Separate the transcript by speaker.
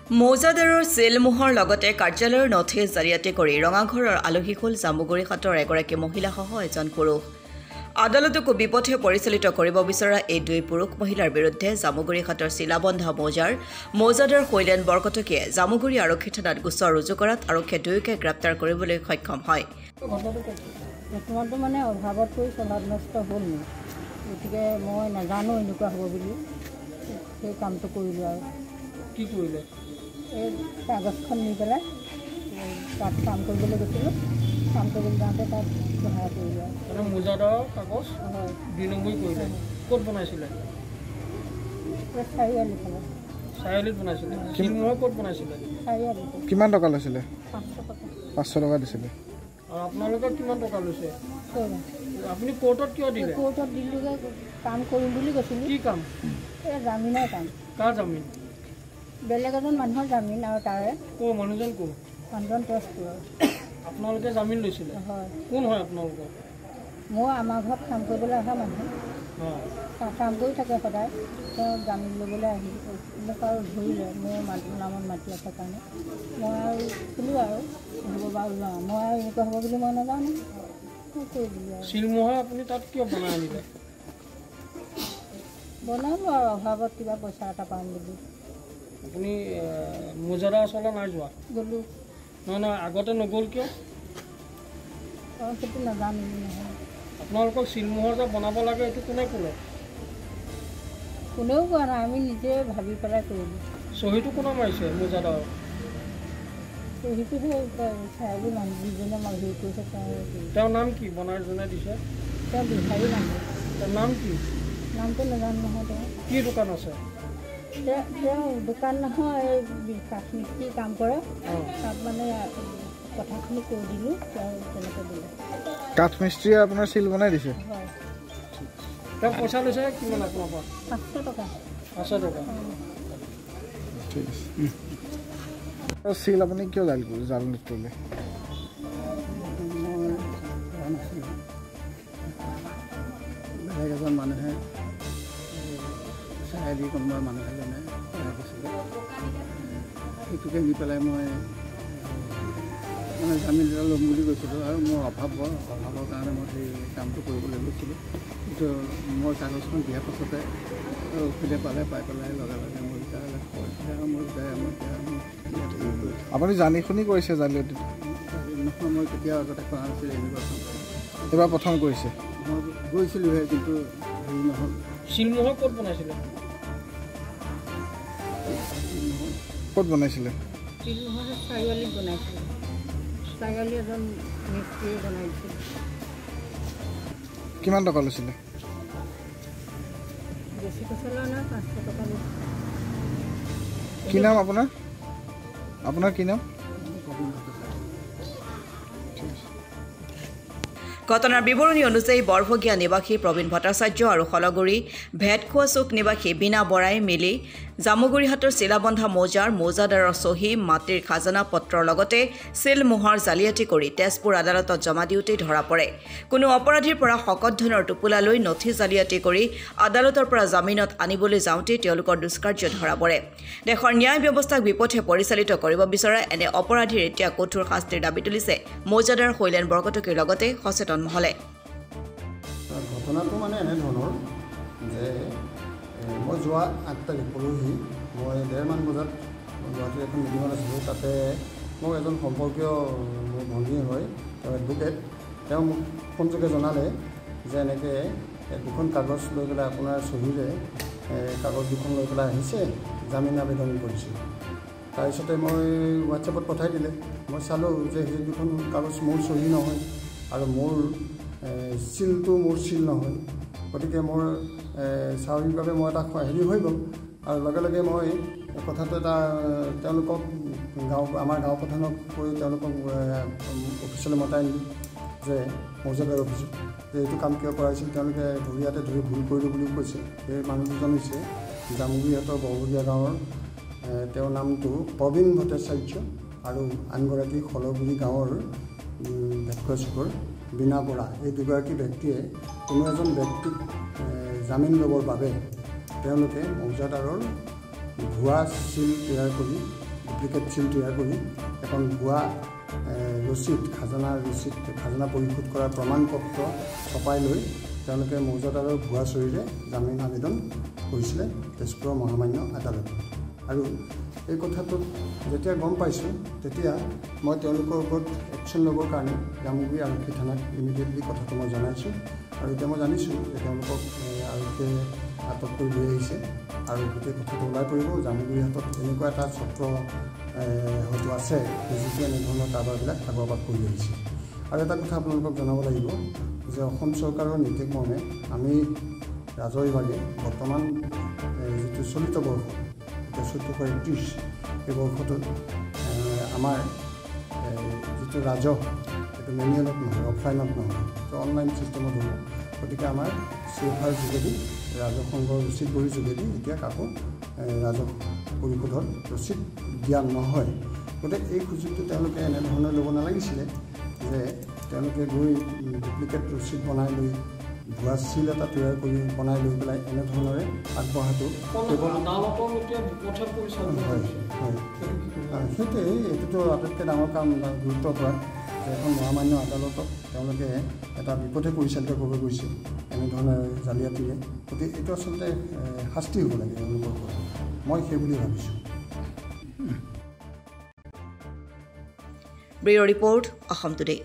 Speaker 1: মৌজাদাৰৰ চেলমোহৰ লগতে কাৰ্যালয়ৰ নথি জাৰিয়াতি কৰি ৰঙাঘৰৰ আলহী হ'ল জামুগুৰি হাটৰ এগৰাকী মহিলাসহ এজন পুৰুষ। আদালতকো বিপথে পৰিচালিত কৰিব বিচৰা এই দুই পুৰুষ মহিলাৰ বিৰুদ্ধে জামুগুৰি হাটৰ চিলাবন্ধা মৌজাদাৰ শৈলেন বৰকটকীয়ে জামুগুৰি আৰক্ষী থানাত গোচৰ ৰুজু কৰাত আৰক্ষীয়ে দুয়োকে গ্ৰেপ্তাৰ কৰিবলৈ সক্ষম হয়।
Speaker 2: বৰ্তমানটো মানে অভাৱত পৰি চলাত নষ্ট হ'ল মোৰ, গতিকে মই নাজানো এনেকুৱা হ'ব বুলি সেই কামটো কৰিলোঁ। আৰু
Speaker 3: কি কৰিলে?
Speaker 2: এই কাগজখন নি পেলাই তাত কাম কৰিবলৈ গৈছিলোঁ, কাম কৰিবলৈ যাওঁতে তাত সহায় কৰিলোঁ।
Speaker 3: মানে মৌজাদাৰৰ কাগজ
Speaker 2: হয়
Speaker 3: 2 নম্বৰ কৰিলে। ক'ত বনাইছিলে?
Speaker 2: চাৰিআলি ফালে।
Speaker 3: চাৰিআলিত বনাইছিলে। চিলমোহৰ ক'ত বনাইছিলে?
Speaker 2: চাৰিআলিতে।
Speaker 4: কিমান টকা লৈছিলে?
Speaker 2: 500 টকা।
Speaker 4: 500 টকা দিছিলে।
Speaker 3: আৰু আপোনালোকে কিমান টকা লৈছে?
Speaker 2: 16।
Speaker 3: আপুনি কোৰ্টত কিয় দিলে?
Speaker 2: কোৰ্টত দিলোঁগৈ, কাম কৰিম বুলি কৈছিলোঁ।
Speaker 3: কি কাম?
Speaker 2: এই জামিনৰ কাম।
Speaker 3: কাৰ জামিন?
Speaker 2: বেলেগ এজন মানুহৰ জামিন। আৰু তাৰে
Speaker 3: ক'ৰ মানুহজন ক'ৰ?
Speaker 2: মানুহজন তেজপুৰৰ।
Speaker 3: আপোনালোকে জামিন লৈছিলে?
Speaker 2: হয়।
Speaker 3: কোন হয় আপোনালোকৰ?
Speaker 2: মই আমাৰ ঘৰত কাম কৰিবলৈ অহা মানুহ, কাম কৰি থাকে সদায়। তেওঁ জামিন ল'বলৈ আহি মোক আৰু ধৰিলে মোৰ নামত মাতি আছে কাৰণে। মই আৰু ক'লোঁ আৰু হ'ব বাৰু যাওঁ, মই আৰু এনেকুৱা হ'ব বুলি মই নাজানো, মই কৰি দিলোঁ আৰু।
Speaker 3: চিলমোহৰ আপুনি তাত কিয় বনাই আনিলে?
Speaker 2: বনালোঁ আৰু অভাৱত কিবা পইচা এটা পাম বুলি।
Speaker 3: আপুনি মৌজাদাৰ ওচৰলৈ নাই যোৱা?
Speaker 2: গ'লোঁ।
Speaker 3: নহয় আগতে নগ'ল কিয়?
Speaker 2: অঁ সেইটো নাজানো নহয়।
Speaker 3: আপোনালোকক চিলমোহৰ যে বনাব লাগে এইটো কোনে ক'লে?
Speaker 2: কোনেও কোৱা নাই, আমি নিজে ভাবি পেলাই কৰিলোঁ।
Speaker 3: চহীটো কোনে মাৰিছে মৌজাদাৰ?
Speaker 2: সেইটো সেই চাৰিআলি মানুহ যিজনে হেৰি কৰিছে
Speaker 3: তেওঁৰ নাম কি? বনাই যোনে দিছে
Speaker 2: তেওঁ বিহাৰী মানুহ।
Speaker 3: তেওঁৰ নাম কি?
Speaker 2: নামটো নাজানো নহয়। তেওঁ
Speaker 3: কি দোকান আছে?
Speaker 2: তেওঁ দোকান নহয়, এই কাঠমিস্ত্ৰী কাম কৰে। তাত মানে কথাখিনি কৈ দিলোঁ, তেওঁ তেনেকৈ দিলে।
Speaker 4: কাঠমিস্ত্ৰীয়ে আপোনাৰ চিল বনাই দিছে?
Speaker 2: হয়।
Speaker 3: তেওঁ পইচা লৈছে কিমান আপোনাৰ পৰা?
Speaker 2: 500 টকা।
Speaker 3: 500 টকা।
Speaker 4: ঠিক আছে। চিল আপুনি কিয় জাল কৰিলে?
Speaker 5: বেলেগ এজন মানুহে চাৰিআলি কোনোবা মানুহ এজনে দিছিলে, সেইটোকে নি পেলাই মই মানে জামিন এটা ল'ম বুলি কৈছিলোঁ। আৰু মোৰ অভাৱৰ কাৰণে মই সেই কামটো কৰিবলৈ গৈছিলোঁ। কিন্তু মই কাগজখন দিয়াৰ পাছতে উকিলে পাই পেলাই লগে লগে মোৰ
Speaker 4: আপুনি জানি শুনি কৰিছে জালিয়াতি?
Speaker 5: নহয়, মই কেতিয়াও আগতে কৰা নাছিলোঁ এনেকুৱা কাম।
Speaker 4: এইবাৰ প্ৰথম কৰিছে?
Speaker 5: মই গৈছিলোঁহে, কিন্তু হেৰি নহ'ল।
Speaker 3: চিলমোহৰ ক'ত বনাইছিলে?
Speaker 4: ক'ত বনাইছিলে?
Speaker 2: চাৰিআলিত বনাইছিলে। চাৰিআলি এজন মিস্ত্ৰীয়ে বনাই দিছিলে।
Speaker 4: কিমান টকা লৈছিলে?
Speaker 2: বেছি পইচা লোৱা নাই, 500 টকা লৈছিলে।
Speaker 4: কি নাম আপোনাৰ? আপোনাৰ কি নাম?
Speaker 1: ঘটনাৰ বিৱৰণী অনুযায়ী বৰভগীয়া নিবাসী প্ৰবীণ ভট্টাচাৰ্য আৰু শলগুৰি ভেটখোৱা চুক নিবাসী বীণা বৰাই মিলি জামুগুৰিহাটৰ চিলাবন্ধা মৌজাদাৰৰ চহী, মাটিৰ খাজানা পত্ৰৰ লগতে চিলমোহৰ জালিয়াতি কৰি তেজপুৰ আদালতত জমা দিওঁতেই ধৰা পৰে। কোনো অপৰাধীৰ পৰা শকত ধনৰ টোপোলা লৈ নথি জালিয়াতি কৰি আদালতৰ পৰা জামিনত আনিবলৈ যাওঁতেই তেওঁলোকৰ দুষ্কাৰ্য ধৰা পৰে। দেশৰ ন্যায় ব্যৱস্থাক বিপথে পৰিচালিত কৰিব বিচৰা এনে অপৰাধীৰ এতিয়া কঠোৰ শাস্তিৰ দাবী তুলিছে মৌজাদাৰ শৈলেন বৰকটকীৰ লগতে সচেতন মহলে।
Speaker 5: ঘটনাটো মানে এনেধৰণৰ যে মই যোৱা 8 তাৰিখ পৰহি মই 1:30 বজাত গুৱাহাটীৰ এখন মিটিঙত আছিলোঁ। তাতে মোক এজন সম্পৰ্কীয় মোৰ ভণ্টী হয়, তেওঁ এডভোকেট, তেওঁ মোক ফোনযোগে জনালে যে এনেকৈ 2খন কাগজ লৈ পেলাই আপোনাৰ চহীৰে কাগজ 2খন লৈ পেলাই আহিছে, জামিন আবেদন কৰিছে। তাৰপিছতে মই হোৱাটছএপত পঠাই দিলে। মই চালোঁ যে সেই 2খন কাগজ মোৰ চহী নহয় আৰু মোৰ চিলটো মোৰ চিল নহয়। গতিকে মোৰ স্বাভাৱিকভাৱে মই এটা হেৰি হৈ গ'ল। আৰু লগে লগে মই কথাটো এটা তেওঁলোকক আমাৰ গাঁও প্ৰধানক কৈ তেওঁলোকক অফিচলৈ মতাই আনিলোঁ যে মৌজাদাৰ অফিচত যে এইটো কাম কিয় কৰা হৈছিল। তেওঁলোকে ধুৰীয়াতে ধৰি ভুল কৰিলোঁ বুলিও কৈছে। সেই মানুহ দুজন হৈছে জামুগুৰিহাটৰ বৰভগীয়া গাঁৱৰ, তেওঁৰ নামটো প্ৰবীণ ভট্টাচাৰ্য আৰু আনগৰাকী শলগুৰি গাঁৱৰ ভেটখোৱা চুকৰ বীণা বৰা। এই দুগৰাকী ব্যক্তিয়ে কোনো এজন ব্যক্তিক জামিন ল'বৰ বাবে তেওঁলোকে মৌজাদাৰৰ ভুৱা চিল তৈয়াৰ কৰি ডুপ্লিকেট চিল তৈয়াৰ কৰি এখন ভুৱা ৰচিদ খাজানা পৰিশোধ কৰাৰ প্ৰমাণপত্ৰ ছপাই লৈ তেওঁলোকে মৌজাদাৰৰ ভুৱা চৰিৰে জামিন আবেদন কৰিছিলে তেজপুৰৰ মহামান্য আদালতত। আৰু এই কথাটোত যেতিয়া গম পাইছোঁ তেতিয়া মই তেওঁলোকৰ ওপৰত একশ্যন ল'বৰ কাৰণে জামুগুৰি আৰক্ষী থানাত ইমিডিয়েটলি কথাটো মই জনাইছোঁ। আৰু এতিয়া মই জানিছোঁ যে তেওঁলোকক আৰক্ষীয়ে আটক কৰি লৈ আহিছে আৰু গোটেই কথাটো ওলাই পৰিব। জামুগুৰি হাতত এনেকুৱা এটা ছত্ৰ হয়তো আছে যিটো এনেধৰণৰ কাৰবাৰবিলাক আগৰ পৰা কৰি আহিছে। আৰু এটা কথা আপোনালোকক জনাব লাগিব যে অসম চৰকাৰৰ নীতি মৰ্মে আমি ৰাজহ বিভাগে বৰ্তমান যিটো চলিত বৰ্ষ 1431 এই বৰ্ষটোত আমাৰ যিটো ৰাজহ এইটো মেনুৱেলত নহয়, অফলাইনত নহয়, তো অনলাইন ছিষ্টেমত হ'ব। গতিকে আমাৰ CFR যোগেদি ৰাজহ সংঘৰ ৰচিদ বহীৰ যোগেদি এতিয়া কাকো ৰাজহ পৰিশোধৰ ৰচিদ দিয়া নহয়। গতিকে এই সুযোগটো তেওঁলোকে এনেধৰণে ল'ব নালাগিছিলে যে তেওঁলোকে গৈ ডুপ্লিকেট ৰচিদ বনাই লৈ ভুৱা চিল এটা তৈয়াৰ কৰি বনাই লৈ পেলাই এনেধৰণৰে আগবঢ়াটো সেইটোৱে এইটোতো আটাইতকৈ ডাঙৰ কাম গুৰুত্ব হোৱা যে এখন মহামান্য আদালতত তেওঁলোকে এটা বিপথে পৰিচালিত কৰিব গৈছে এনেধৰণে জালিয়াতিৰে। গতিকে এইটো আচলতে শাস্তি হ'ব লাগে তেওঁলোকৰ ওপৰত, মই সেই বুলি ভাবিছোঁ।
Speaker 1: Bureau' report Assam today.